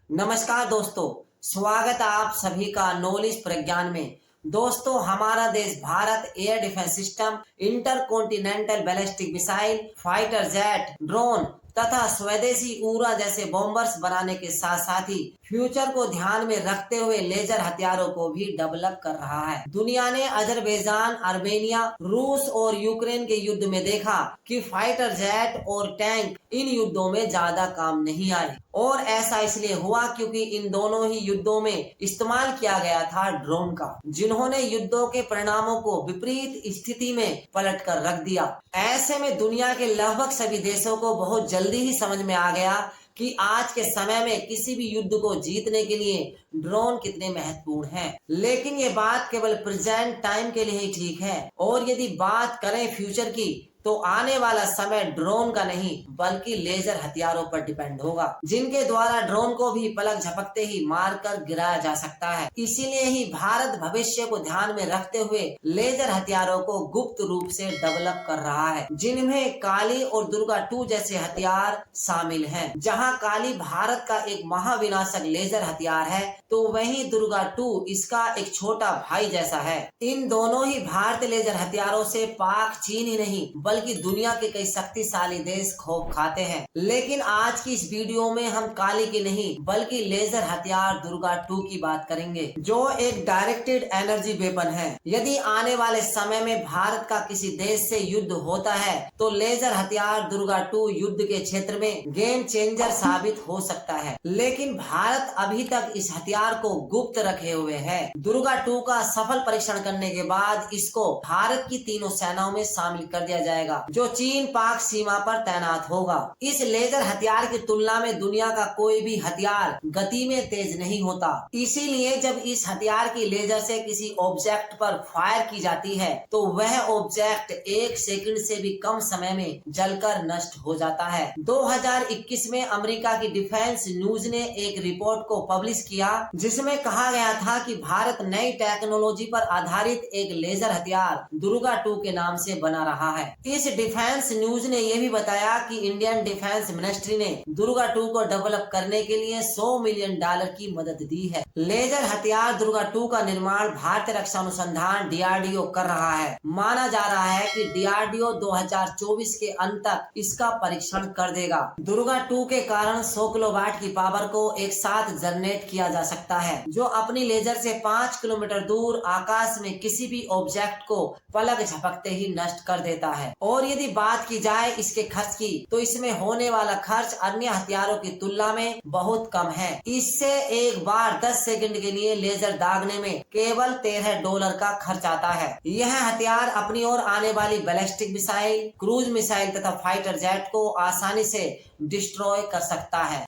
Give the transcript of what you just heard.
नमस्कार दोस्तों, स्वागत है आप सभी का नॉलेज प्रज्ञान में। दोस्तों, हमारा देश Bharat air defence system, inter continental ballistic missile, fighter jet, drone तथा स्वदेशी ऊर्जा जैसे बॉम्बर्स बनाने के साथ साथ ही फ्यूचर को ध्यान में रखते हुए लेजर हथियारों को भी डेवलप कर रहा है। दुनिया ने अजरबैजान, अर्मेनिया, रूस और यूक्रेन के युद्ध में देखा कि फाइटर जेट और टैंक इन युद्धों में ज्यादा काम नहीं आए, और ऐसा इसलिए हुआ क्योंकि इन दोनों ही युद्धों में इस्तेमाल किया गया था ड्रोन का, जिन्होंने युद्धों के परिणामों को विपरीत स्थिति में पलट कर रख दिया। ऐसे में दुनिया के लगभग सभी देशों को बहुत जल्दी ही समझ में आ गया कि आज के समय में किसी भी युद्ध को जीतने के लिए ड्रोन कितने महत्वपूर्ण हैं। लेकिन ये बात केवल प्रेजेंट टाइम के लिए ही ठीक है, और यदि बात करें फ्यूचर की तो आने वाला समय ड्रोन का नहीं बल्कि लेजर हथियारों पर डिपेंड होगा, जिनके द्वारा ड्रोन को भी पलक झपकते ही मारकर गिराया जा सकता है। इसीलिए ही भारत भविष्य को ध्यान में रखते हुए लेजर हथियारों को गुप्त रूप से डेवलप कर रहा है, जिनमें काली और दुर्गा 2 जैसे हथियार शामिल हैं। जहां काली भारत का एक महाविनाशक लेजर हथियार है, तो वहीं दुर्गा 2 इसका एक छोटा भाई जैसा है। इन दोनों ही भारतीय लेजर हथियारों से पाक चीन ही नहीं बल्कि दुनिया के कई शक्तिशाली देश खौफ खाते हैं। लेकिन आज की इस वीडियो में हम काली की नहीं बल्कि लेजर हथियार दुर्गा 2 की बात करेंगे, जो एक डायरेक्टेड एनर्जी वेपन है। यदि आने वाले समय में भारत का किसी देश से युद्ध होता है तो लेजर हथियार दुर्गा 2 युद्ध के क्षेत्र में गेम चेंजर साबित हो सकता है। लेकिन भारत अभी तक इस हथियार को गुप्त रखे हुए है। दुर्गा 2 का सफल परीक्षण करने के बाद इसको भारत की तीनों सेनाओं में शामिल कर दिया जाएगा, जो चीन पाक सीमा पर तैनात होगा। इस लेजर हथियार की तुलना में दुनिया का कोई भी हथियार गति में तेज नहीं होता। इसीलिए जब इस हथियार की लेजर से किसी ऑब्जेक्ट पर फायर की जाती है तो वह ऑब्जेक्ट 1 सेकंड से भी कम समय में जलकर नष्ट हो जाता है। 2021 में अमेरिका की डिफेंस न्यूज ने एक रिपोर्ट को पब्लिश किया, जिसमें कहा गया था कि भारत नई टेक्नोलॉजी पर आधारित एक लेजर हथियार दुर्गा 2 के नाम से बना रहा है। इस डिफेंस न्यूज ने यह भी बताया कि इंडियन डिफेंस मिनिस्ट्री ने दुर्गा 2 को डेवलप करने के लिए $100 मिलियन की मदद दी है। लेजर हथियार दुर्गा 2 का निर्माण भारतीय रक्षा अनुसंधान DRDO कर रहा है। माना जा रहा है कि DRDO 2024 के अंत तक इसका परीक्षण कर देगा। दुर्गा 2 के कारण 100 किलोवाट की पावर को एक साथ जनरेट किया जा सकता है, जो अपनी लेजर से 5 किलोमीटर दूर आकाश में किसी भी ऑब्जेक्ट को पलक झपकते ही नष्ट कर देता है। और यदि बात की जाए इसके खर्च की, तो इसमें होने वाला खर्च अन्य हथियारों की तुलना में बहुत कम है। इससे एक बार 10 सेकंड के लिए लेजर दागने में केवल $13 का खर्च आता है। यह हथियार अपनी ओर आने वाली बैलिस्टिक मिसाइल, क्रूज मिसाइल तथा फाइटर जेट को आसानी से डिस्ट्रॉय कर सकता है।